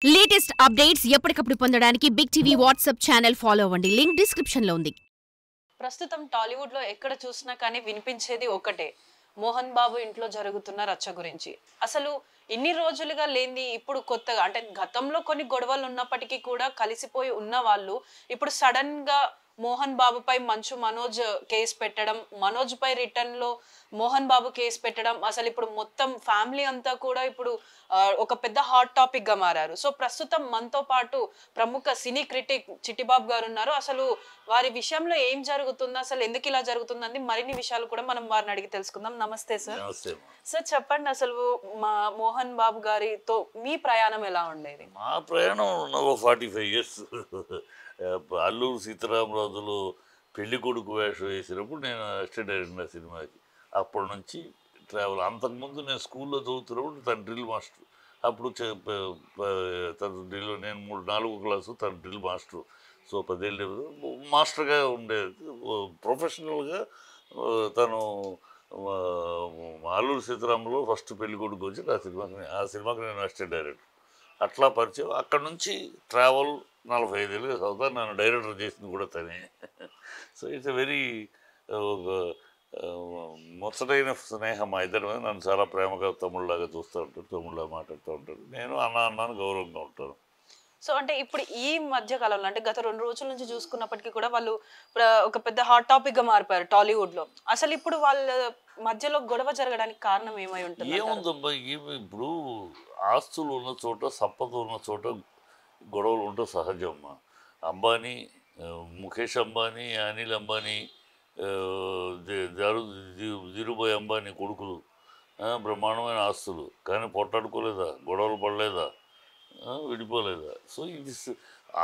Latest updates ఎప్పటికప్పుడు పొందడానికి big TV WhatsApp channel follow అవ్వండి. లింక్ డిస్క్రిప్షన్ లో ఉంది. ప్రస్తుతం టాలీవుడ్ లో ఎక్కడ చూసినా కానీ వినిపించేది ఒకటే, మోహన్ బాబు ఇంట్లో జరుగుతున్న రచ్చ గురించి. అసలు ఇన్ని రోజులుగా లేని ఇప్పుడు కొత్తగా, అంటే గతంలో కొన్ని గొడవలు ఉన్నప్పటికీ కూడా కలిసిపోయి ఉన్న వాళ్ళు ఇప్పుడు సడన్ గా మోహన్ బాబుపై మంచు మనోజ్ కేసు పెట్టడం, మనోజ్ పై రిటర్న్ లో మోహన్ బాబు కేసు పెట్టడం, అసలు ఇప్పుడు మొత్తం ఫ్యామిలీ అంతా కూడా ఇప్పుడు ఒక పెద్ద హాట్ టాపిక్ గా మారారు. సో ప్రస్తుతం మనతో పాటు ప్రముఖ సినీ క్రిటిక్ చిట్టిబాబు గారు ఉన్నారు. అసలు వారి విషయంలో ఏం జరుగుతుందో, అసలు ఎందుకు ఇలా జరుగుతుందని మరిన్ని విషయాలు కూడా మనం వారిని అడిగి తెలుసుకుందాం. నమస్తే సార్. సార్ చెప్పండి, అసలు మా మోహన్ బాబు గారితో మీ ప్రయాణం ఎలా ఉండేది? మా ప్రయాణం 45 ఇయర్స్. అల్లూరు సీతారామరాజులో పెళ్లి కొడుకు వేషం వేసినప్పుడు నేను అసిస్టెంట్ డైరెక్టర్ సినిమాకి. అప్పటి నుంచి ట్రావెల్. అంతకుముందు నేను స్కూల్లో చదువుతున్నప్పుడు తన డ్రిల్ మాస్టర్. అప్పుడు తన డ్రిల్, నేను 4వ క్లాసు, తన డ్రిల్ మాస్టర్. సో 10 ఏళ్ళు మాస్టర్గా ఉండేది. ప్రొఫెషనల్గా తను అల్లూరు సీతారాంలో ఫస్ట్ పెళ్లి కొడుకు వచ్చి ఆ సినిమాకి నేను అసిస్టెంట్ డైరెక్టర్. అట్లా పరిచయం. అక్కడ నుంచి ట్రావెల్ 45 ఏళ్ళుగా చదువుతాను. నన్ను డైరెక్టర్ చేసింది కూడా తనే. సో ఇట్స్ ఎ వెరీ ముచ్చటైన స్నేహం. మా ఇద్దరి మీద నన్ను చాలా ప్రేమగా తమ్ముళ్ళలాగా చూస్తూ ఉంటాడు, తమ్ముళ్ళలాగా మాట్లాడుతూ ఉంటాడు. నేను అన్నాను గౌరవంగా ఉంటాను. సో అంటే ఇప్పుడు ఈ మధ్య కాలంలో, అంటే గత 2 రోజుల నుంచి చూసుకున్నప్పటికీ కూడా వాళ్ళు ఒక పెద్ద హాట్ టాపిక్ గా మారిపోయారు టాలీవుడ్ లో. అసలు ఇప్పుడు వాళ్ళ మధ్యలో గొడవ జరగడానికి కారణం ఏమై ఉంటుంది? ఏముందమ్మా, ఇప్పుడు ఆస్తులు ఉన్న చోట, సంపద ఉన్న చోట గొడవలు ఉంటే సహజమ్మా. అంబానీ, ముఖేష్ అంబానీ, అనిల్ అంబానీ, ధీరుభాయ్ అంబానీ కొడుకులు బ్రహ్మాండమైన ఆస్తులు, కానీ పొట్టాడుకోలేదా, గొడవలు పడలేదా, విడిపోలేదా? సో ఇది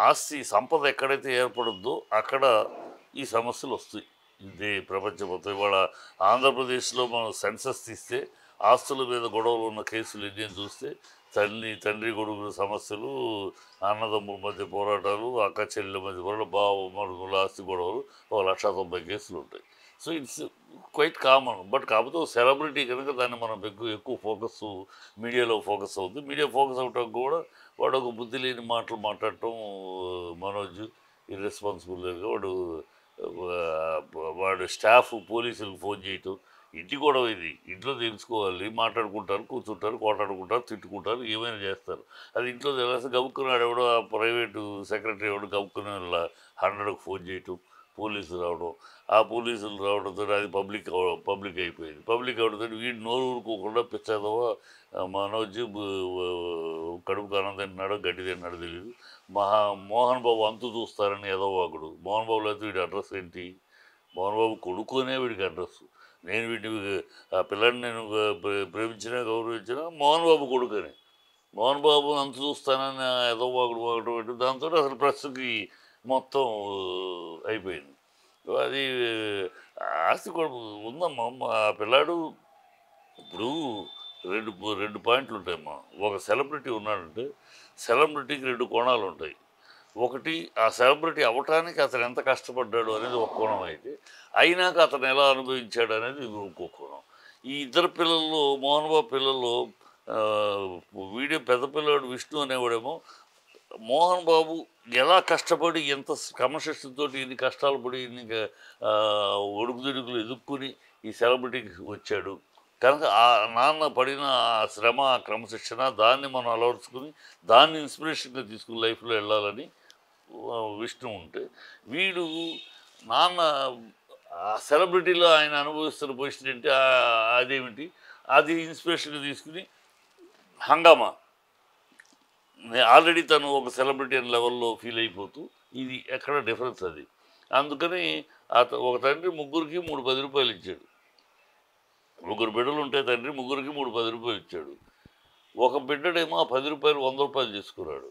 ఆస్తి సంపద ఎక్కడైతే ఏర్పడుద్దో అక్కడ ఈ సమస్యలు వస్తాయి. ఇదే ప్రపంచం మొత్తం. ఇవాళ ఆంధ్రప్రదేశ్లో మనం సెన్సస్ తీస్తే ఆస్తుల మీద గొడవలు ఉన్న కేసులు ఎన్ని చూస్తే తండ్రి కొడుకుల సమస్యలు, అన్నదమ్ముల మధ్య పోరాటాలు, అక్క చెల్లెల మధ్య పోరాటాలు, బావమరుదుల ఆస్తి గొడవలు 1,90,000 కేసులు ఉంటాయి. So it's quite common. But కాకపోతే సెలబ్రిటీ కనుక దాన్ని మనం ఎక్కువ ఫోకస్ మీడియాలో ఫోకస్ అవుతుంది. మీడియా ఫోకస్ అవటం కూడా వాడు ఒక బుద్ధి లేని మాటలు మాట్లాడటం. మనోజ్ ఇర్రెస్పాన్సిబుల్గా వాడు స్టాఫ్ పోలీసులకు ఫోన్ చేయటం. ఇంటి గొడవ ఇది, ఇంట్లో తెలుసుకోవాలి. మాట్లాడుకుంటారు, కూర్చుంటారు, కోటాడుకుంటారు, తిట్టుకుంటారు, ఏమైనా చేస్తారు. అది ఇంట్లో తెలిసి గబుక్కున్నాడు ఎవడో ప్రైవేటు సెక్రటరీ ఎవడో గబుక్కుని 100కు ఫోన్ చేయటం, పోలీసులు రావడం. ఆ పోలీసులు రావడంతో అది పబ్లిక్ అయిపోయింది. పబ్లిక్ అవడంతో వీడు నోరు ఊరుకోకుండా పిచ్చేదవా మనోజ్ కడుపుకు అన్నం తింటున్నాడో గడ్డి తింటున్నాడో తెలియదు. మోహన్ బాబు అంతు చూస్తారని ఎదవాకుడు. మోహన్ బాబులో అయితే వీడి అడ్రస్ ఏంటి? మోహన్ బాబు కొడుకునే వీడికి అడ్రస్. నేను వీటిని ఆ పిల్లని నేను ప్రేమించినా గౌరవించినా మోహన్ బాబు కొడుకని. మోహన్ బాబు అంత చూస్తానని వాగడం పెట్టి దాంతో అసలు ప్రెస్కి మొత్తం అయిపోయింది. అది ఆస్తి కూడా ఉందమ్మా. ఆ పిల్లాడు ఇప్పుడు రెండు పాయింట్లు ఉంటాయమ్మా. ఒక సెలబ్రిటీ ఉన్నాడంటే సెలబ్రిటీకి 2 కోణాలు ఉంటాయి. ఒకటి, ఆ సెలబ్రిటీ అవ్వటానికి అతను ఎంత కష్టపడ్డాడు అనేది ఒక కోణం అయితే, అయినాక అతను ఎలా అనుభవించాడు అనేది ఇంకో కోణం. ఈ ఇద్దరు పిల్లల్లో, మోహన్ బాబు పిల్లల్లో వీడియో పెద్ద పిల్లవాడు విష్ణు అనేవాడేమో మోహన్ బాబు ఎలా కష్టపడి, ఎంత క్రమశిక్షణతో ఇన్ని కష్టాలు పడి, ఇన్ని ఒడుకుదిడుకులు ఎదుర్కొని ఈ సెలబ్రిటీకి వచ్చాడు కనుక ఆ నాన్న పడిన ఆ శ్రమ, ఆ క్రమశిక్షణ, దాన్ని మనం అలవర్చుకుని దాన్ని ఇన్స్పిరేషన్గా తీసుకుని లైఫ్లో వెళ్ళాలని విష్ణు ఉంటే, వీడు నాన్న ఆ సెలబ్రిటీలో ఆయన అనుభవిస్తున్న పొజిషన్ ఏంటి, అదేమిటి, అది ఇన్స్పిరేషన్గా తీసుకుని హంగామా ఆల్రెడీ తను ఒక సెలబ్రిటీ అనే లెవెల్లో ఫీల్ అయిపోతూ, ఇది ఎక్కడ డిఫరెన్స్ అది. అందుకని ఒక తండ్రి ముగ్గురికి 3 రూపాయలు ఇచ్చాడు. 3 బిడ్డలు ఉంటే తండ్రి ముగ్గురికి 10 రూపాయలు ఇచ్చాడు. ఒక బిడ్డడేమో ఆ 10 రూపాయలు 100 రూపాయలు చేసుకున్నాడు.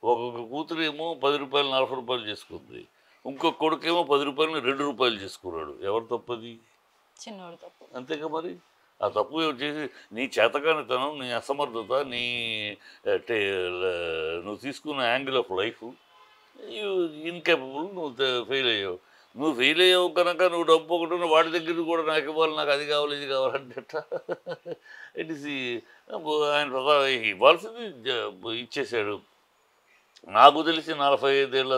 ఒక్కొక్క కూతురు ఏమో 10 రూపాయలు 40 రూపాయలు చేసుకుంది. ఇంకొక కొడుకేమో 10 రూపాయలు 2 రూపాయలు చేసుకున్నాడు. ఎవరు తప్పది? చిన్నవాడు తప్పు. అంతేగా మరి. ఆ తప్పు చేసి నీ చేతకానితనం, నీ అసమర్థత, నువ్వు తీసుకున్న యాంగిల్ ఆఫ్ లైఫ్ ఇన్కేపబుల్, నువ్వు ఫెయిల్ అయ్యావు. నువ్వు ఫెయిల్ అయ్యావు కనుక నువ్వు డబ్బు ఒకటి వాడి దగ్గర కూడా నాకు ఇవ్వాలి, నాకు అది కావాలి, ఇది కావాలంటే ఇట్ ఈస్ ఆయన ఇవ్వాల్సింది ఇచ్చేసాడు. నాకు తెలిసి 45 ఏళ్ళ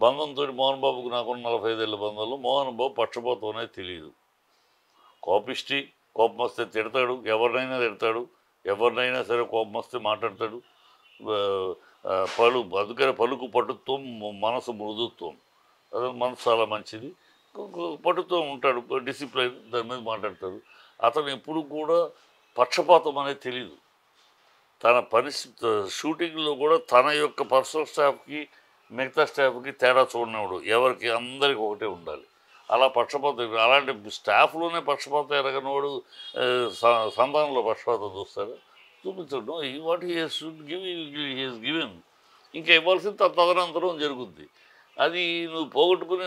బంధంతో మోహన్ బాబుకు నాకున్న 45 ఏళ్ళ బంధంలో మోహన్ బాబు పక్షపాతం అనేది తెలియదు. కోపిష్టి, కోపం వస్తే తిడతాడు, ఎవరినైనా తిడతాడు, ఎవరినైనా సరే కోపం వస్తే మాట్లాడతాడు. అందుకని పలుకు పటుత్వం, మనసు మృదుత్వం. అదే మనసు చాలా మంచిది, పటుత్వం ఉంటాడు, డిసిప్లైన్, దాని మీద మాట్లాడతాడు. అతను ఎప్పుడు కూడా పక్షపాతం అనేది తెలియదు. తన షూటింగ్లో కూడా తన యొక్క పర్సనల్ స్టాఫ్కి మిగతా స్టాఫ్కి తేడా చూడనివాడు. ఎవరికి అందరికి ఒకటే ఉండాలి. అలా పక్షపాతం, అలాంటి స్టాఫ్లోనే పక్షపాతం ఎరగనివాడు సంతానంలో పక్షపాతం చూస్తాడు, చూపించడం. What he should give he's given. ఇంకా ఇవ్వాల్సింది తదనంతరం జరుగుద్ది. అది నువ్వు పోగొట్టుకుని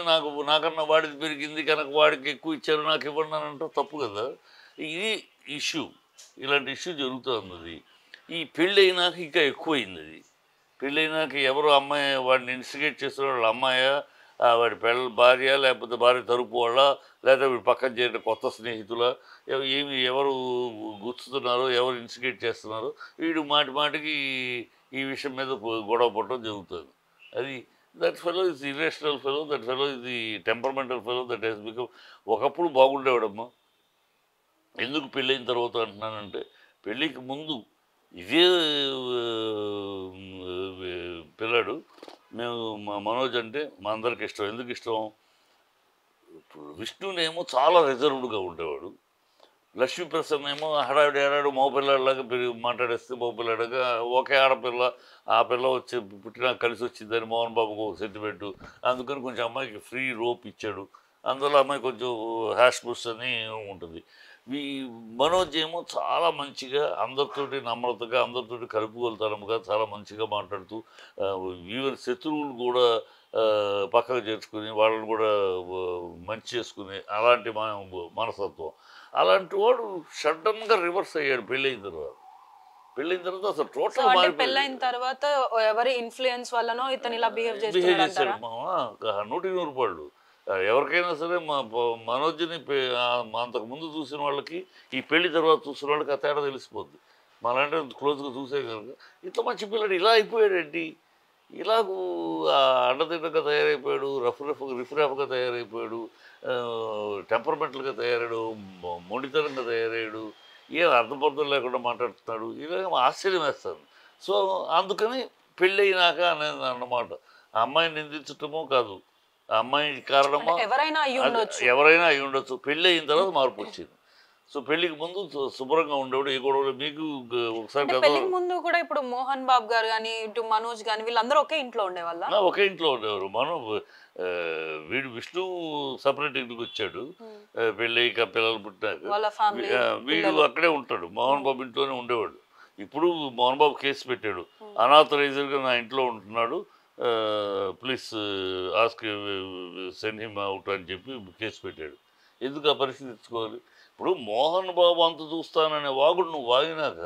నాకన్నా వాడిది పెరిగింది కనుక వాడికి ఎక్కువ ఇచ్చారు నాకు ఇవ్వండి అని అంటే తప్పు కదా. ఇది ఇష్యూ, ఇలాంటి ఇష్యూ జరుగుతుంది. ఈ పెళ్ళి అయినాక ఇంకా ఎక్కువైంది. అది పెళ్ళైనాక ఎవరు అమ్మాయి వాడిని ఇన్స్టిగేట్ చేస్తున్న వాళ్ళ అమ్మాయ, వాడి భార్య, లేకపోతే భార్య తరపు వాళ్ళ, లేకపోతే వీడు పక్కన చేరిన కొత్త స్నేహితుల, ఎవరు గుర్తుతున్నారో, ఎవరు ఇన్స్టిగేట్ చేస్తున్నారో, వీడు మాటికి ఈ విషయం మీద గొడవ పడటం జరుగుతుంది. అది that fellow is irrational fellow, that fellow is the temperamental fellow, that he's become. ఒకప్పుడు బాగుండేవాడమ్మా. ఎందుకు పెళ్ళైన తర్వాత అంటున్నానంటే, పెళ్ళికి ముందు ఇదే పిల్లాడు మేము మనోజ్ అంటే మా అందరికి ఇష్టం. ఎందుకు ఇష్టం? ఇప్పుడు విష్ణునేమో చాలా రిజర్వ్డ్గా ఉండేవాడు, లక్ష్మీప్రసన్న ఏమో హడావిడి మగపిల్లాడిలాగా మాట్లాడేస్తే మగపిల్లాడిగా, ఒకే ఆడపిల్ల, ఆ పిల్ల వచ్చి పుట్టినా కలిసి వచ్చిందని మోహన్ బాబుకు ఒక సెంటిమెంటు. అందుకని కొంచెం అమ్మాయికి ఫ్రీ రోప్ ఇచ్చాడు. అందులో అమ్మాయి కొంచెం హ్యాష్ బుష్ అని ఉంటుంది. ఈ మనోజ్ ఏమో చాలా మంచిగా అందరితోటి నమ్రతగా, అందరితోటి కలుపుగోలుతనముగా చాలా మంచిగా మాట్లాడుతూ, ఈవెన్ శత్రువులు కూడా పక్కకు చేర్చుకుని వాళ్ళని కూడా మంచి చేసుకుని అలాంటి మనస్తత్వం. అలాంటి వాడు సడన్గా రివర్స్ అయ్యాడు పెళ్ళైన తర్వాత. అసలు టోటల్ పెళ్ళైన తర్వాత ఎవరి ఇన్ఫ్లుయెన్స్ వల్లనో ఇతను ఇలా బిహేవ్ చేశాడు. 100 రూపాయలు. ఎవరికైనా సరే మనోజ్ని అంతకుముందు చూసిన వాళ్ళకి, ఈ పెళ్లి తర్వాత చూసిన వాళ్ళకి ఆ తేడా తెలిసిపోద్ది. మనంటే క్లోజ్గా చూసే కనుక ఇంత మంచి పిల్లడు ఇలా అయిపోయాడండి, ఇలాగూ అడ్డదిడ్డగా తయారైపోయాడు, రిఫ్రాఫ్గా తయారైపోయాడు, టెంపర్మెంటల్గా తయారాడు, మొండితనంగా తయారయ్యాడు, ఏం అర్థపర్థం లేకుండా మాట్లాడుతున్నాడు. ఇలా ఆశ్చర్యం వేస్తాను. సో అందుకని పెళ్ళయినాక అనేది అన్నమాట. ఆ అమ్మాయిని నిందించటమో కాదు, ఆ అమ్మాయి కారణమా ఎవరైనా అయి ఉండొచ్చు. పెళ్ళి అయిన తర్వాత మార్పు వచ్చింది. సో పెళ్లికి ముందు శుభ్రంగా ఉండేవాడు, ఏ గొడవలు. మీకు ఒకసారి పెళ్లికి ముందు కూడా ఇప్పుడు మోహన్ బాబు గారు కానీ, ఇటు మనోజ్ కానీ, వీళ్ళందరూ ఒకే ఇంట్లో ఉండేవాళ్ళ? ఒకే ఇంట్లో ఉండేవారు. వీడు విష్ణు సపరేట్ ఇంటికి వచ్చాడు పెళ్ళయ్యాక, పిల్లలు పుట్టినాక. వీడు అక్కడే ఉంటాడు, మోహన్ బాబు ఇంట్లోనే ఉండేవాడు. ఇప్పుడు మోహన్ బాబు కేసు పెట్టాడు, అనాథరైజర్గా నా ఇంట్లో ఉంటున్నాడు, please ask send him out అని చెప్పి కేసు పెట్టాడు. ఎందుకు ఆ పరిస్థితి తెచ్చుకోవాలి? ఇప్పుడు మోహన్ బాబు అంత చూస్తాననే వాగుడు నువ్వు వాగినాక,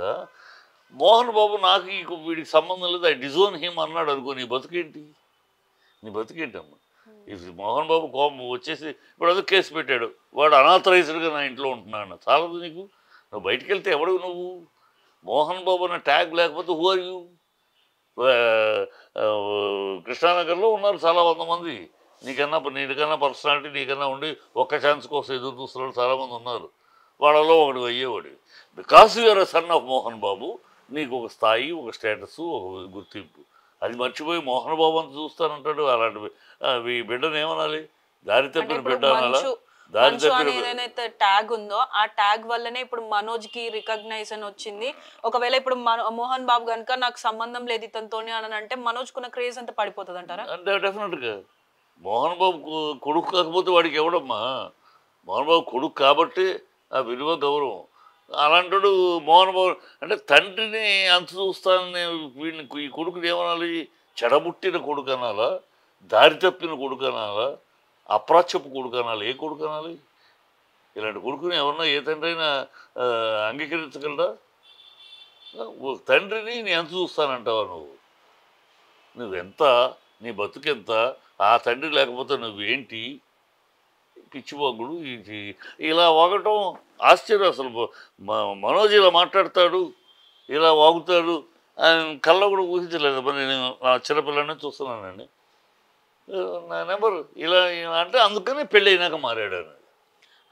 మోహన్ బాబు నాకు వీడికి సంబంధం లేదు, ఐ డిజోన్ హిమ్ అన్నాడు అనుకో, నీ బతికేంటమ్మా? ఇది మోహన్ బాబు కోపం వచ్చేసి ఇప్పుడు అదే కేసు పెట్టాడు, వాడు అనాథరైజ్డ్గా నా ఇంట్లో ఉంటున్నాడు, చాలదు నీకు? నువ్వు బయటికి వెళ్తే ఎవడు నువ్వు? మోహన్ బాబు అన్న ట్యాగ్ లేకపోతే హూ ఆర్ యూ? కృష్ణానగర్లో ఉన్నారు చాలా 100 మంది నీకన్నా పర్సనాలిటీ నీకన్నా ఉండి ఒక్క ఛాన్స్ కోసం ఎదురు చూస్తున్నారు చాలామంది ఉన్నారు. వాళ్ళలో ఒకటి అయ్యేవాడు. Because you are son of Mohan Babu, నీకు ఒక స్థాయి, ఒక స్టేటస్, ఒక గుర్తింపు. అది మర్చిపోయి మోహన్ బాబు అంత చూస్తానంటాడు. అలాంటి ఈ బిడ్డను ఏమనాలి? దారి తప్పిన బిడ్డ అనాలా? ఏదైతే ట్యాగ్ ఉందో ఆ ట్యాగ్ వల్లనే ఇప్పుడు మనోజ్ కి రికగ్నైజేషన్ వచ్చింది. ఒకవేళ ఇప్పుడు మోహన్ బాబు కనుక నాకు సంబంధం లేదు ఇతనితోనే అని అంటే మనోజ్ కున్న క్రేజ్ అంతా పడిపోతుంది అంటారా? అంటే డెఫినెట్గా మోహన్ బాబు కొడుకు కాకపోతే వాడికి ఎవడమ్మా? మోహన్ బాబు కొడుకు కాబట్టి ఆ విలువ, గౌరవం. అలాంటాడు మోహన్ బాబు అంటే తండ్రిని అంత చూస్తానని వీడిని, ఈ కొడుకుని ఏమనాలి? చెడబుట్టిన కొడుకు అనాలా? దారి తప్పిన కొడుకు అనాలా? అప్రాచ్యపు కొడుకు అనాలి? ఏ కొడుకు అనాలి? ఇలాంటి కొడుకుని ఎవరన్నా ఏ తండ్రి అయినా అంగీకరించగలరా? తండ్రిని నేను ఎంత చూస్తానంటావా నువ్వెంత, నీ బతుకెంత? ఆ తండ్రి లేకపోతే నువ్వేంటి? పిచ్చిపోగుడు ఇలా వాగటం ఆశ్చర్యం. అసలు మనోజ్ ఇలా మాట్లాడతాడు, ఇలా వాగుతాడు కళ్ళ కూడా ఊహించలేదు. మరి నేను నా చిన్నపిల్లనే చూస్తున్నానండి. నా నెంబర్ ఇలా అంటే అందుకనే పెళ్ళి అయినాక మారాడు అని.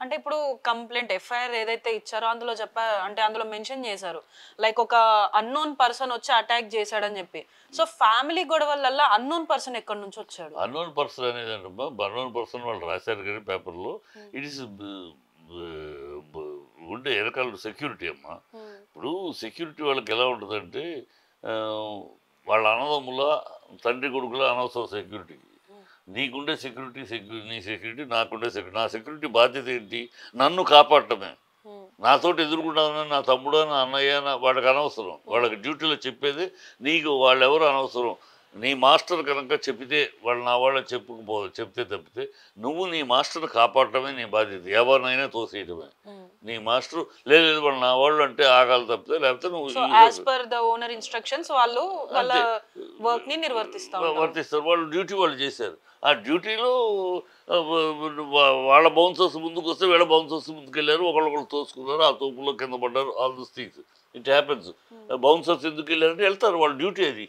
అంటే ఇప్పుడు కంప్లైంట్ ఎఫ్ఐఆర్ ఏదైతే ఇచ్చారో అందులో అంటే అందులో మెన్షన్ చేశారు లైక్ ఒక అన్నోన్ పర్సన్ వచ్చి అటాక్ చేశాడని చెప్పి. సో ఫ్యామిలీ గొడవలల్లో అన్నోన్ పర్సన్ ఎక్కడి నుంచి వచ్చాడు? అన్నోన్ పర్సన్ అనేది అంటే అన్నోన్ పర్సన్ వాళ్ళు రాశారు కానీ పేపర్లో ఇట్ ఈస్ ఉండే వెనకాల సెక్యూరిటీ అమ్మ. ఇప్పుడు సెక్యూరిటీ వాళ్ళకి ఎలా ఉంటుందంటే వాళ్ళ అన్నదమ్ముల తండ్రి కొడుకుల అనవసరం సెక్యూరిటీకి. నీకుండే సెక్యూరిటీ నీ సెక్యూరిటీ, నాకుండే సెక్యూరిటీ. నా సెక్యూరిటీ బాధ్యత ఏంటి? నన్ను కాపాడటమే. నాతోటి ఎదుర్కొంటాను నా తమ్ముడు నా అన్నయ్య వాళ్ళకి అనవసరం. వాళ్ళకి డ్యూటీలో చెప్పేది నీకు వాళ్ళెవరు అనవసరం. నీ మాస్టర్ కనుక చెప్పితే వాళ్ళు నా వాళ్ళని చెప్తే తప్పితే నువ్వు నీ మాస్టర్ కాపాడటమే నీ బాధ్యత. ఎవరినైనా తోసేయటమే. నీ మాస్టర్ లేదు వాళ్ళు నా వాళ్ళు అంటే ఆగాలి తప్పితే, లేకపోతే నువ్వు వర్తిస్తారు. వాళ్ళు డ్యూటీ వాళ్ళు చేశారు. ఆ డ్యూటీలో వాళ్ళ బౌన్సర్స్ ముందుకు వస్తే వీళ్ళ బౌన్సర్స్ ముందుకు వెళ్ళారు, ఒకళ్ళొకళ్ళు తోసుకున్నారు, ఆ తోపులో కింద పడ్డారు. All this things it happens. Bouncers ఎందుకు వెళ్ళారంటే వెళ్తారు, వాళ్ళ డ్యూటీ అది.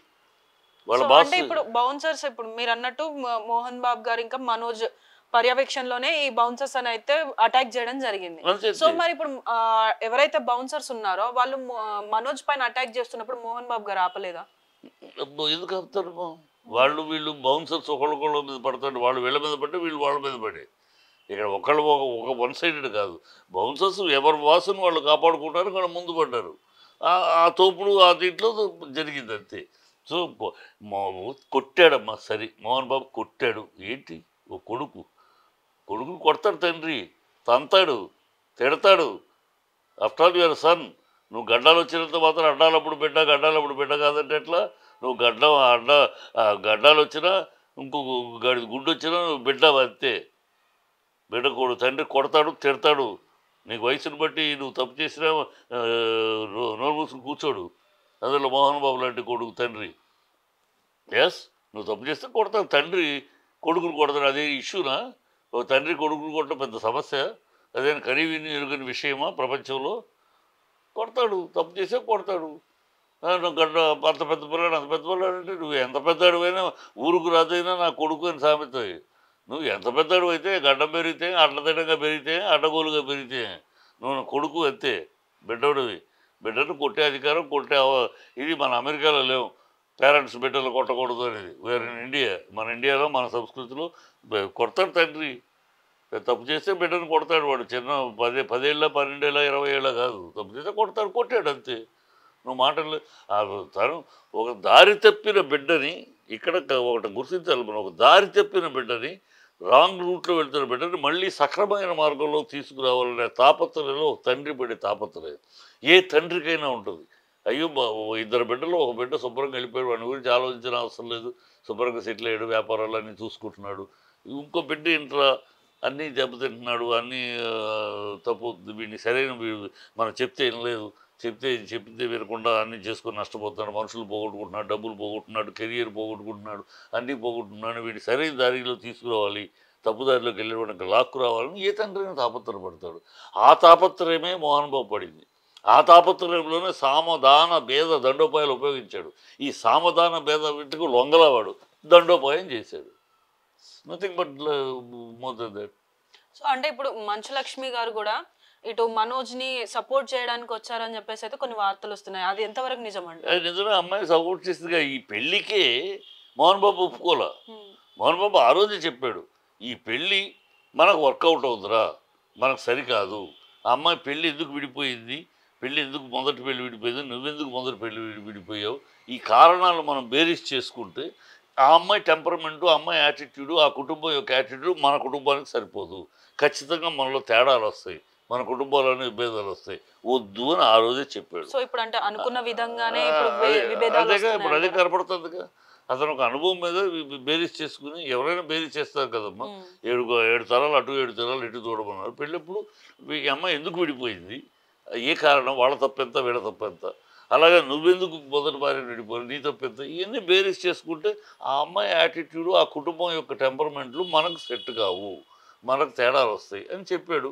అంటే ఇప్పుడు బౌన్సర్స్ ఇప్పుడు మీరు అన్నట్టు మోహన్ బాబు గారు ఇంకా మనోజ్ పర్యవేక్షణలోనే ఈ బౌన్సర్స్ అని అయితే అటాక్ చేయడం జరిగింది. సో మరి ఇప్పుడు ఎవరైతే బౌన్సర్స్ ఉన్నారో వాళ్ళు మనోజ్ పైన అటాక్ చేస్తున్నప్పుడు మోహన్ బాబు గారు ఆపలేదా? ఎందుకు ఆపుతారు? వాళ్ళు వీళ్ళు బౌన్సర్స్ ఒకళ్ళొకళ్ళ మీద పడతాడు. వాళ్ళు వీళ్ళ మీద పడి వీళ్ళు వాళ్ళ మీద పడే. ఇక్కడ ఒకళ్ళు ఒక వన్ సైడెడ్ కాదు. బౌన్సర్స్ ఎవరి వాసును వాళ్ళు కాపాడుకుంటారు, ఇక్కడ ముందు పడ్డారు. ఆ తోపుడు ఆ దీంట్లో జరిగింది అంతే. సో కొట్టాడమ్మా. సరే మోహన్ బాబు కొట్టాడు. ఏంటి ఓ కొడుకుని కొడతాడు తండ్రి, తంతాడు, తిడతాడు. After all your son. నువ్వు గడ్డాలు వచ్చినంత మాత్రం అడ్డాలప్పుడు బిడ్డ కాదంటే ఎట్లా? నువ్వు గడ్డాలు వచ్చినా ఇంకొక గుడ్డు వచ్చినా నువ్వు బిడ్డ అంతే. బిడ్డ తండ్రి కొడతాడు, తిడతాడు. నీకు వయసును బట్టి నువ్వు తప్పు చేసినా నోరు మూసుకుని కూర్చోడు. అందులో మోహన్ బాబు లాంటి కొడుకు తండ్రి. ఎస్, నువ్వు తప్పు చేస్తే కొడతాడు. తండ్రి కొడుకుని కొడతాడు. అదే ఇష్యూనా? ఒక తండ్రి కొడుకుని కొట్టడం పెద్ద సమస్య? అదేనా కనీవిని ఎరుగని విషయమా ప్రపంచంలో? కొడతాడు, తప్పు చేస్తే కొడతాడు. అంత పెద్ద పిల్లాడు అంటే నువ్వు ఎంత పెద్దవాడివైనా ఊరుకు రాదైనా నా కొడుకు అని సామెత. నువ్వు ఎంత పెద్దవాడు అయితే గడ్డం పెరిగితే అడ్డదిడ్డంగా పెరిగితే అడ్డగోలుగా పెరిగితే నువ్వు కొడుకు అంతే. బిడ్డను కొట్టే అధికారం ఇది మన అమెరికాలో లేవు. పేరెంట్స్ బిడ్డలు కొట్టకూడదు అనేది. వేరే ఇండియా. మన ఇండియాలో మన సంస్కృతిలో కొడతాడు తండ్రి. తప్పు చేస్తే బిడ్డను కొడతాడు. వాడు చిన్న 10 ఏళ్ళ 12 ఏళ్ళ 20 ఏళ్ళ కాదు. తప్పు చేస్తే కొట్టాడు అంతే. నువ్వు మాటలు తను ఒక దారి తప్పిన బిడ్డని ఇక్కడ ఒకటి గుర్తించాలి మనం. ఒక దారి తప్పిన బిడ్డని, రాంగ్ రూట్లో వెళ్తున్న బిడ్డని మళ్ళీ సక్రమైన మార్గంలో తీసుకురావాలనే తాపత్రయంలో తండ్రి పడే తాపత్రయం ఏ తండ్రికైనా ఉంటుంది. అయ్యో ఇద్దరు బిడ్డలు ఒక బిడ్డ శుభ్రంగా వెళ్ళిపోయాడు, వాడి గురించి ఆలోచించిన అవసరం లేదు, శుభ్రంగా సెటిల్ అయ్యాడు, వ్యాపారాలు అన్నీ చూసుకుంటున్నాడు. ఇంకో బిడ్డ ఇంట్లో అన్నీ దెబ్బతింటున్నాడు, అన్నీ తప్పు. వీడిని సరైన మనం చెప్తే వినలేదు, చెప్తే వినకుండా అన్నీ చేసుకొని నష్టపోతున్నాడు, మనుషులు పోగొట్టుకుంటున్నాడు, డబ్బులు పోగొట్టుకున్నాడు, కెరియర్ పోగొట్టుకుంటున్నాడు, అన్నీ పోగొట్టుకున్నాడు. వీడిని సరైన దారిలో తీసుకురావాలి, తప్పుదారిలోకి వెళ్ళేవాడికి లాక్కు రావాలని ఏ తండ్రిని తాపత్రపడతాడు. ఆ తాపత్రయమే మోహన్ బాబు పడింది. ఆ తాపత్రయంలోనే సామధాన భేద దండోపాయాలు ఉపయోగించాడు. ఈ సామధాన భేద వీటికి లొంగలవాడు దండోపాయం చేశాడు. Nothing but more than that. So అంటే ఇప్పుడు మంచు లక్ష్మి గారు కూడా ఇటు మనోజ్ని సపోర్ట్ చేయడానికి వచ్చారని చెప్పేసి అయితే కొన్ని వార్తలు వస్తున్నాయి. అది ఎంతవరకు నిజమండి? అది నిజమే. అమ్మాయి సపోర్ట్ చేసిందిగా. ఈ పెళ్ళికే మోహన్ బాబు ఒప్పుకోలే. మోహన్ బాబు ఆ రోజే చెప్పాడు, ఈ పెళ్ళి మనకు వర్కౌట్ అవుతురా, మనకు సరికాదు. ఆ అమ్మాయి పెళ్ళి ఎందుకు విడిపోయింది, మొదటి పెళ్ళి విడిపోయింది, నువ్వెందుకు మొదటి పెళ్ళి విడిపోయావు, ఈ కారణాలు మనం బేరీస్ చేసుకుంటే ఆ అమ్మాయి టెంపర్మెంటు, ఆ అమ్మాయి యాటిట్యూడు, ఆ కుటుంబం యొక్క యాటిట్యూడ్ మన కుటుంబానికి సరిపోదు. ఖచ్చితంగా మనలో తేడాలు వస్తాయి, మన కుటుంబాల్లోనే విభేదాలు వస్తాయి, వద్దు అని ఆ రోజే చెప్పాడు. సో ఇప్పుడు అంటే అనుకున్న విధంగానే ఇప్పుడు అదే కనపడుతుందిగా. అతను ఒక అనుభవం మీద బేరీస్ చేసుకుని, ఎవరైనా బేరీస్ చేస్తారు కదమ్మా. 7 తరాలు అటు 7 తరాలు ఇటు చూడమన్నారు. పెళ్ళప్పుడు ఈ అమ్మాయి ఎందుకు విడిపోయింది, ఏ కారణం, వాళ్ళ తప్పెంత వీళ్ళ తప్పెంత, అలాగే నువ్వెందుకు మొదటి భార్య విడిపోయి నీ తప్పెంత, ఇవన్నీ బేరీస్ చేసుకుంటే ఆ అమ్మాయి యాటిట్యూడు, ఆ కుటుంబం యొక్క టెంపర్మెంట్లు మనకు సెట్ కావు, మనకు తేడాలు వస్తాయి అని చెప్పాడు.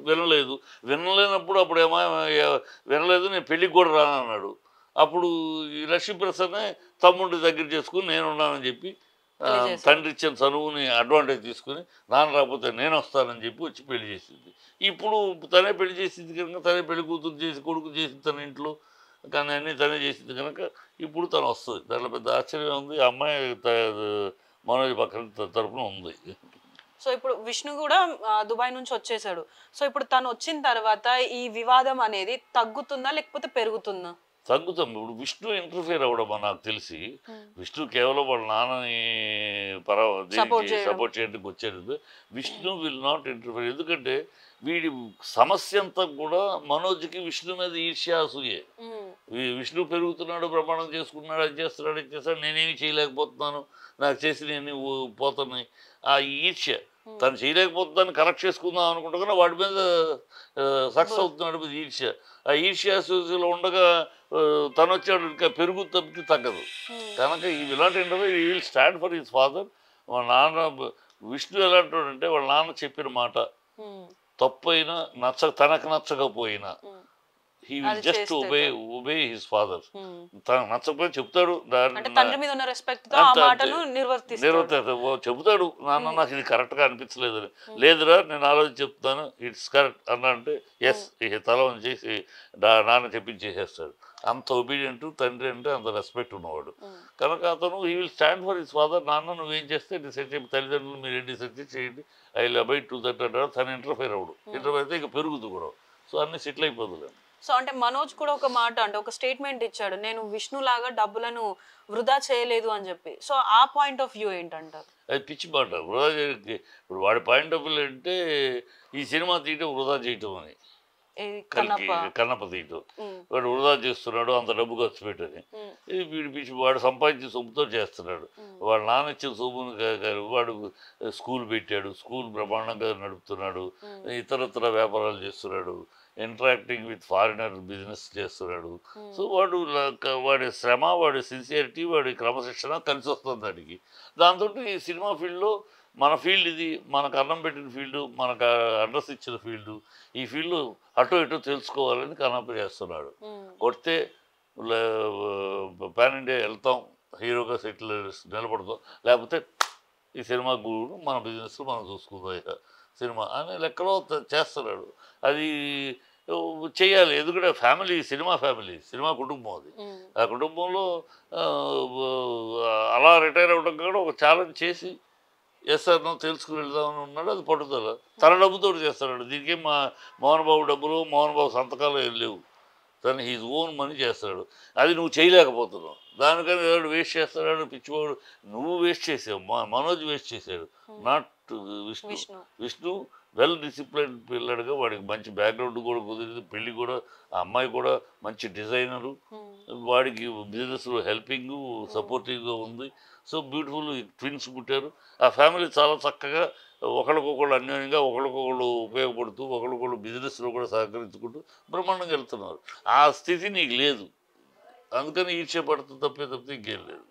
వినలేనప్పుడు అప్పుడు వినలేదు, నేను పెళ్ళికి కూడా రానన్నాడు. అప్పుడు ఈ లక్ష్మీప్రసన్నే తమ్ముడిని దగ్గర చేసుకుని నేనున్నానని చెప్పి తండ్రి ఇచ్చిన చనువుని అడ్వాంటేజ్ తీసుకుని నాన్న రాకపోతే నేను వస్తానని చెప్పి వచ్చి పెళ్లి చేసింది. ఇప్పుడు తనే పెళ్లి చేసింది కనుక తనే పెళ్లి కూతురు చేసి కొడుకు చేసింది తన ఇంట్లో, కానీ అన్నీ తనే చేసింది కనుక ఇప్పుడు తను వస్తుంది. దాంట్లో పెద్ద ఆశ్చర్యం ఉంది. ఆ అమ్మాయి మనోజ్ పక్కన తరపున ఉంది. సో ఇప్పుడు విష్ణు కూడా దుబాయ్ నుంచి వచ్చేసాడు. సో ఇప్పుడు తను వచ్చిన తర్వాత ఈ వివాదం అనేది తగ్గుతుందా లేకపోతే పెరుగుతుందా? తగ్గుతాం. ఇప్పుడు విష్ణు ఇంటర్ఫియర్ అవ్వడం నాకు తెలిసి, విష్ణు కేవలం వాళ్ళ నాన్నని సపోర్ట్ చేయడానికి వచ్చేది. Vishnu will not interfere. ఎందుకంటే వీడి సమస్య అంతా కూడా మనోజ్కి విష్ణు మీద ఈర్ష్య అసూయే. విష్ణు పెరుగుతున్నాడు, ప్రమాణం చేసుకున్నాడు, అది చేస్తున్నాడు, ఇది చేస్తాడు, నేనేమి చేయలేకపోతున్నాను, నాకు చేసి నేను పోతున్నాయి, ఆ ఈర్ష్య. తను చేయలేకపోతుందని కరెక్ట్ చేసుకుందాం అనుకుంటా కానీ వాడి మీద సక్సెస్ అవుతున్నాడు మీద ఈర్ష్య. ఆ ఈర్ష్యాలో ఉండగా తను వచ్చాడు ఇంకా పెరుగు తప్పితే తగ్గదు కనుక ఈ ఇలాంటి ఇంటర్వ్యూ ఈ will stand for his father. వాళ్ళ నాన్న విష్ణు ఎలాంటి వాళ్ళ నాన్న చెప్పిన మాట తప్పు అయినా తనకు నచ్చకపోయినా he will just obey his father. తనకు నచ్చకపోయి చెప్తాడు, చెబుతాడు నాన్న నాకు ఇది కరెక్ట్గా అనిపించలేదని. లేదురా నేను ఆలోచించి చెప్తాను, ఇట్స్ కరెక్ట్ అన్నా అంటే ఎస్ తల చేసి నాన్న చెప్పించేసేస్తాడు. అంత ఒబీడియంట్ తండ్రి అంటే అంత రెస్పెక్ట్ ఉన్నవాడు కనుక అతను he will stand for his father. నాన్న నువ్వేం చేస్తే డిసైడ్ చెప్పి తల్లిదండ్రులు మీరు ఏం డిసైడ్ చేయండి, I will abide to that అంటాడు. తను ఇంటర్ఫైర్ అవ్వడు. ఇంటర్ఫైర్ అయితే ఇక పెరుగుతూ కూడా. సో అన్ని సెటిల్ అయిపోతుంది. సో అంటే మనోజ్ కూడా ఒక మాట అంటే ఒక స్టేట్మెంట్ ఇచ్చాడు, నేను విష్ణు లాగా డబ్బులను వృధా చేయలేదు అని చెప్పి. సో ఆ పాయింట్ ఆఫ్ వ్యూ ఏంటంటారు? అది పిచ్చి మాట. వృధా ఇప్పుడు వాడి పాయింట్ ఆఫ్ వ్యూ అంటే ఈ సినిమా తీయటం వృధా చేయటం అని, కన్నప్ప తీయటం. వాడు వృధా చేస్తున్నాడు, అంత డబ్బు ఖర్చు పెట్టని. వీడి పిచ్చి వాడు సంపాదించి సొమ్ముతో చేస్తున్నాడు. వాడు నాన్న ఇచ్చిన సొమ్మును వాడు స్కూల్ పెట్టాడు, స్కూల్ బ్రహ్మాండంగా నడుపుతున్నాడు, ఇతరత్ర వ్యాపారాలు చేస్తున్నాడు, ఇంటరాక్టింగ్ విత్ ఫారినర్ బిజినెస్ చేస్తున్నాడు. సో వాడి శ్రమ, వాడి సిన్సియారిటీ, వాడి క్రమశిక్షణ కలిసి వస్తుంది దానికి. దాంతో ఈ సినిమా ఫీల్డ్లో మన ఫీల్డ్ ఇది, మనకు అన్నం పెట్టిన ఫీల్డు, మనకు అడ్రస్ ఇచ్చిన ఫీల్డు, ఈ ఫీల్డ్ అటో ఇటో తెలుసుకోవాలని కన్నప్ప చేస్తున్నాడు. కొడితే పాన్ ఇండియా వెళ్తాం, హీరోగా సెటిల్ నిలబడతాం, లేకపోతే ఈ సినిమా గురువును మన బిజినెస్లో మనం చూసుకుందాం సినిమా అనే లెక్కలో చేస్తున్నాడు. అది చేయాలి. ఎందుకంటే సినిమా కుటుంబం అది. ఆ కుటుంబంలో అలా రిటైర్ అవ్వడం కూడా ఒక ఛాలెంజ్ చేసి ఎస్ సార్ నువ్వు తెలుసుకుని వెళ్దామని ఉన్నాడు. అది పట్టుదల. తన డబ్బుతో చేస్తున్నాడు. దీనికి మోహన్ బాబు డబ్బులు, మోహన్ బాబు సంతకాలు ఏం లేవు. తను హీజ్ ఓన్ మనీ చేస్తాడు. అది నువ్వు చేయలేకపోతున్నావు. దానికని ఎవరు వేస్ట్ చేస్తాడు పిచ్చివాడు. నువ్వు వేస్ట్ చేసావు, మనోజ్ వేస్ట్ చేశాడు, నాట్ విష్ణు వెల్ డిసిప్లైన్ పిల్లడుగా. వాడికి మంచి బ్యాక్గ్రౌండ్ కూడా కుదిరింది. పెళ్ళి కూడా ఆ అమ్మాయి కూడా మంచి డిజైనరు, వాడికి బిజినెస్లో హెల్పింగ్ సపోర్టివ్గా ఉంది. సో బ్యూటిఫుల్ ట్విన్స్ పుట్టారు. ఆ ఫ్యామిలీ చాలా చక్కగా ఒకరికొకళ్ళు అన్యోన్యంగా ఒకరికొకళ్ళు ఉపయోగపడుతూ ఒకరికొకళ్ళు బిజినెస్లో కూడా సహకరించుకుంటూ బ్రహ్మాండంగా వెళ్తున్నారు. ఆ స్థితి నీకు లేదు, అందుకని ఈర్ష్య పడుతుంది తప్పితే ఇంకేం లేదు.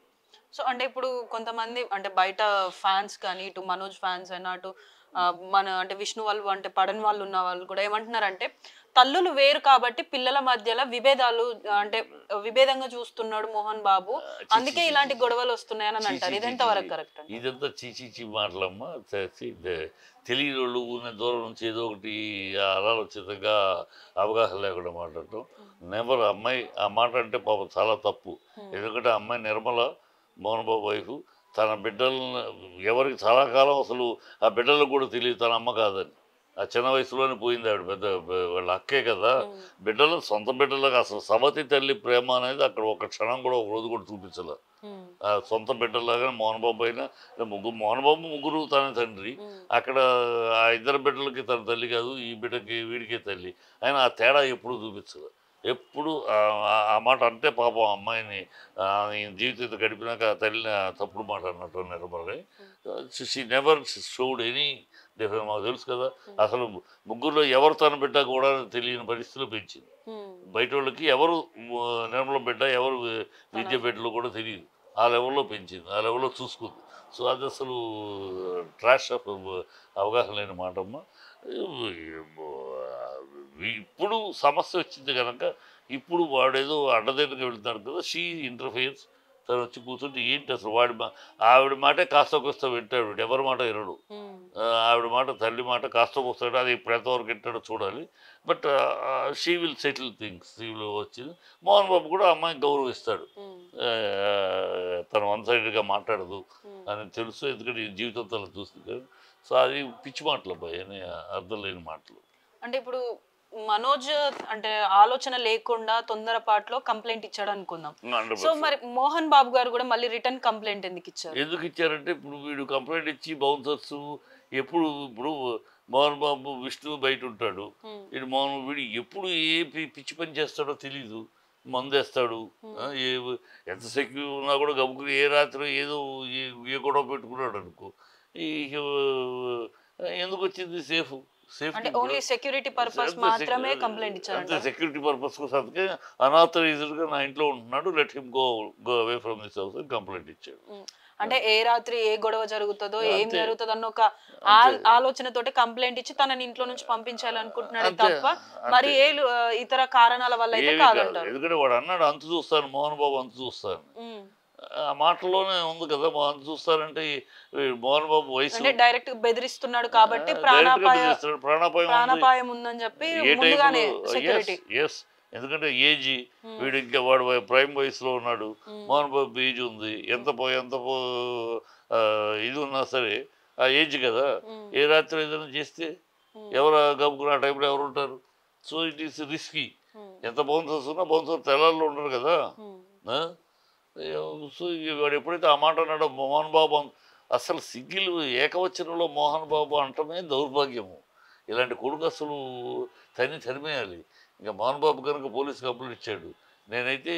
సో అంటే ఇప్పుడు కొంతమంది అంటే బయట ఫ్యాన్స్ కానీ ఇటు మనోజ్ ఫ్యాన్స్ అయినా అటు మన అంటే విష్ణు వాళ్ళు అంటే పడని వాళ్ళు ఉన్న వాళ్ళు కూడా ఏమంటున్నారంటే తల్లులు వేరు కాబట్టి పిల్లల మధ్యలో విభేదంగా చూస్తున్నాడు మోహన్ బాబు, అందుకే ఇలాంటి గొడవలు వస్తున్నాయని అంటారు. ఇది ఎంతవరకు కరెక్ట్? ఇదంతా చీచీ మాటలమ్మా. తెలియని వాళ్ళు ఉన్న దూరం నుంచి ఏదో ఒకటి అనాలోచితంగా అవగాహన లేకుండా మాట్లాడటం. నెవర్. అమ్మాయి ఆ మాట అంటే పాపం చాలా తప్పు. ఎందుకంటే అమ్మాయి నిర్మల, మోహన్ బాబు వైఫ్, తన బిడ్డలను ఎవరికి చాలా కాలం అసలు ఆ బిడ్డలకు కూడా తెలియదు తన అమ్మ కాదని. ఆ చిన్న వయసులోనే పోయింది ఆవిడ. పెద్ద వాళ్ళ అక్కే కదా. బిడ్డలు సొంత బిడ్డలకు అసలు సవతి తల్లి ప్రేమ అనేది అక్కడ ఒక క్షణం కూడా ఒక రోజు కూడా చూపించలే. ఆ సొంత బిడ్డలాగా మోహన్ బాబు అయినా మోహన్ బాబు ముగ్గురు తన తండ్రి. అక్కడ ఆ ఇద్దరు బిడ్డలకి తన తల్లి కాదు, ఈ బిడ్డకి వీడికే తల్లి. ఆయన ఆ తేడా ఎప్పుడూ చూపించదు. ఎప్పుడు ఆ మాట అంటే పాపం అమ్మాయిని జీవితం గడిపినాక ఆ తల్లిని తప్పుడు మాట అన్నట్టు నిర్మలే. She never showed any different. మాకు తెలుసు కదా అసలు ముగ్గురులో ఎవరు తన బిడ్డ కూడా తెలియని పరిస్థితిలో పెంచింది. బయట వాళ్ళకి ఎవరు నిర్మల బిడ్డ ఎవరు విద్య బిడ్డలో కూడా తెలియదు. ఆ లెవెల్లో పెంచింది, ఆ లెవెల్లో చూసుకుంది. సో అది అసలు ట్రాష్ ఆఫ్ అవగాహన లేని మాట అమ్మ. ఇప్పుడు సమస్య వచ్చింది కనుక ఇప్పుడు వాడేదో అడ్డదిడ్డగా వెళ్తున్నాడు కదా, షీ ఇంటర్ఫియర్స్. తను వచ్చి కూర్చుంటే ఏంటి అసలు ఆవిడ మాటే కాస్త కోస్త వింటాడు, ఎవరి మాట వినడు. ఆవిడ మాట, తల్లి మాట కాస్త కోస్తాడు, అది ఇప్పుడు ఎంతవరకు వింటాడో చూడాలి. But she will settle things. She will వచ్చింది. మోహన్ బాబు కూడా అమ్మాయిని గౌరవిస్తాడు, తను వన్ సైడెడ్గా మాట్లాడదు అని తెలుసు, ఎందుకంటే జీవితం తను చూస్తుంది కదా. సో అది పిచ్చి మాటలు అబ్బాయి అని, అర్థం లేని మాటలు. అంటే ఇప్పుడు మనోజ్ అంటే ఆలోచన లేకుండా తొందరపాటులో కంప్లైంట్ ఇచ్చాడు అనుకుందాం. సో మరి మోహన్ బాబు గారు కూడా మళ్ళీ రిటర్న్ కంప్లైంట్ ఎందుకు ఇచ్చారంటే, ఇప్పుడు వీడు కంప్లైంట్ ఇచ్చి బౌన్సర్స్ ఇప్పుడు మోహన్ బాబు విష్ణు బయట ఉంటాడు, వీడు ఎప్పుడు ఏ పిచ్చి పని చేస్తాడో తెలీదు, మందేస్తాడు. ఎంత సెక్యూర్ ఉన్నా కూడా గబుకుని ఏ రాత్రి ఏదో ఏ గొడవ పెట్టుకున్నాడు అనుకో, ఎందుకు వచ్చింది సేఫ్ సెక్యూరిటీ పర్పస్ మాత్రమే కంప్లైంట్ ఇచ్చారు. సెక్యూరిటీ పర్పస్ కోసం అనాథరైజ్డ్ గా నా ఇంట్లో ఉంటున్నాడు, let him go away from this house అని కంప్లైంట్ ఇచ్చాడు. అంటే ఏ రాత్రి ఏ గొడవ జరుగుతుందో ఏం జరుగుతుందో అన్న ఒక ఆలోచనతోటి కంప్లైంట్ ఇచ్చి తనని ఇంట్లో నుంచి పంపించాలనుకుంటున్నాడు తప్ప మరి ఏ ఇతర కారణాల వల్ల అయితే కాదంటారు. ఎందుకంటే వాడు అన్నాడు అంతు చూస్తాను, మోహన్ బాబు అంతు చూస్తాను, ఆ మాటలోనే ఉంది కదా. మోహన్ చూస్తారంటే మోహన్ బాబు వయసు డైరెక్ట్ బెదిరిస్తున్నాడు కాబట్టి ప్రాణాపాయం ఉందని చెప్పి ముందుగానే సెక్యూరిటీ. ఎందుకంటే ఏజ్ వీడు ఇంకా వాడు ప్రైమ్ వయసులో ఉన్నాడు, మోహన్ బాబు ఏజ్ ఉంది, ఎంత ఇది ఉన్నా సరే ఆ ఏజ్ కదా. ఏ రాత్రి ఏదైనా చేస్తే ఎవరు గబుకున్న ఆ టైంలో ఎవరు ఉంటారు? So it is risky. ఎంత బౌన్సర్స్ ఉన్నా బౌన్సర్ తెల్లాల్లో ఉండరు కదా. సో వాడు ఎప్పుడైతే ఆ మాట అన్నాడో మోహన్ బాబు, అసలు సింగిల్ ఏకవచనంలో మోహన్ బాబు అంటమే దౌర్భాగ్యము. ఇలాంటి కొడుకు అసలు తరిమేయాలి. ఇంకా మోహన్ బాబు కనుక పోలీసు కంప్లైంట్ ఇచ్చాడు, నేనైతే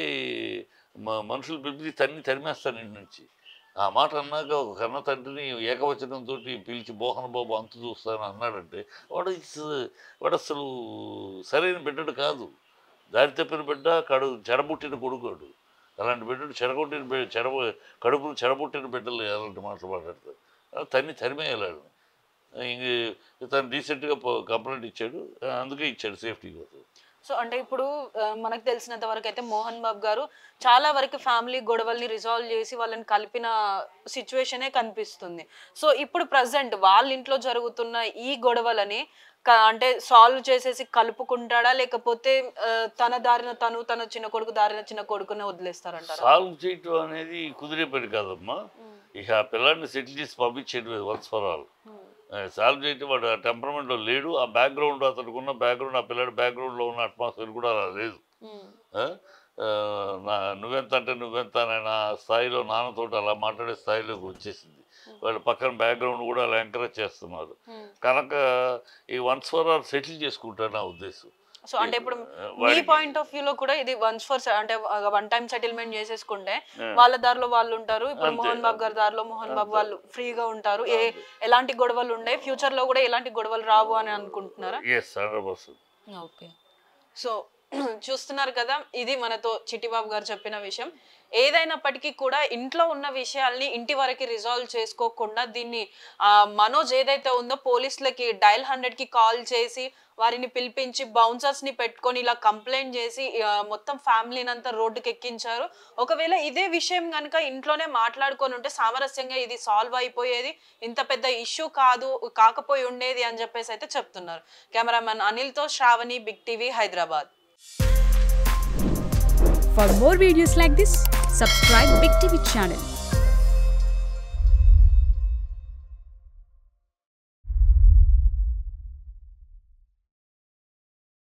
మనుషులు పిలిచి తరిమేస్తాను ఇంటి నుంచి. ఆ మాట అన్నాక ఒక కన్న తండ్రిని ఏకవచనంతో పిలిచి మోహన్ బాబు అంతు చూస్తాను అన్నాడంటే వాడు అసలు సరైన బిడ్డడు కాదు, దారి తప్పిన బిడ్డ, చెడబుట్టిన కొడుకోడు. అలాంటి బిడ్డడు కడుపును చెడబుట్టిన బిడ్డలు అలాంటి మాటలు మాట్లాడతారు. తరిమేయాలి. ఇంక తను డీసెంట్గా కంప్లైంట్ ఇచ్చాడు, అందుకే ఇచ్చాడు సేఫ్టీ కోసం. సో అంటే ఇప్పుడు మనకు తెలిసినంత వరకు అయితే మోహన్ బాబు గారు చాలా వరకు ఫ్యామిలీ గొడవల్ని రిజాల్వ్ చేసి వాళ్ళని కలిపిన సిచ్యువేషనే కనిపిస్తుంది. సో ఇప్పుడు ప్రజెంట్ వాళ్ళ ఇంట్లో జరుగుతున్న ఈ గొడవలని అంటే సాల్వ్ చేసేసి కలుపుకుంటాడా, లేకపోతే తన దారిన తన చిన్న కొడుకు దారిన చిన్న కొడుకునే వదిలేస్తారంటారు? సాల్వ్ చేయటం అనేది కుదిరే పని కాదమ్మా. ఇక ఆ పిల్లాడిని సెటిల్ చేసి పంపించేది వన్స్ ఫర్ ఆల్. సాల్వ్ చేయటం వాడు ఆ టెంపర్మెంట్లో లేడు. ఆ బ్యాక్గ్రౌండ్, అతనికి ఉన్న బ్యాక్గ్రౌండ్, ఆ పిల్లాడి బ్యాక్గ్రౌండ్లో ఉన్న అట్మాస్ఫియర్ కూడా అలా లేదు. నువ్వెంత అంటే నువ్వెంత నా స్థాయిలో, నాన్నతోటి అలా మాట్లాడే స్థాయిలోకి వచ్చేసింది. వాళ్ళ పక్కన బ్యాక్గ్రౌండ్ కూడా అలా ఎంకరేజ్ చేస్తున్నారు కనుక ఈ వన్స్ ఫర్ ఆల్ సెటిల్ చేసుకుంటారు నా ఉద్దేశం. సో అంటే ఇప్పుడు మీ పాయింట్ ఆఫ్ వ్యూలో కూడా ఇది వన్స్ ఫర్ అంటే వన్ టైం సెటిల్మెంట్ చేసేసుకుంటే వాళ్ళ దారిలో వాళ్ళు ఉంటారు. ఇప్పుడు మోహన్ బాబు గారి దారిలో మోహన్ బాబు వాళ్ళు ఫ్రీగా ఉంటారు. ఎలాంటి గొడవలు ఉండే ఫ్యూచర్ లో కూడా ఎలాంటి గొడవలు రావు అని అనుకుంటున్నారా? ఓకే. సో చూస్తున్నారు కదా, ఇది మనతో చిట్టిబాబు గారు చెప్పిన విషయం. ఏదైనప్పటికీ కూడా ఇంట్లో ఉన్న విషయాల్ని ఇంటి వరకు రిజాల్వ్ చేసుకోకుండా దీన్ని మనోజ్ ఏదైతే ఉందో పోలీసులకి డయల్ 100కి కాల్ చేసి వారిని పిలిపించి బౌన్సర్స్ని పెట్టుకొని ఇలా కంప్లైంట్ చేసి మొత్తం ఫ్యామిలీని అంతా రోడ్డుకి ఎక్కించారు. ఒకవేళ ఇదే విషయం కనుక ఇంట్లోనే మాట్లాడుకొని ఉంటే సామరస్యంగా ఇది సాల్వ్ అయిపోయేది, ఇంత పెద్ద ఇష్యూ కాకపోయి ఉండేది అని చెప్పేసి అయితే చెప్తున్నారు. కెమెరామెన్ అనిల్తో Shravani, big TV, Hyderabad. For more videos like this, subscribe Big TV channel.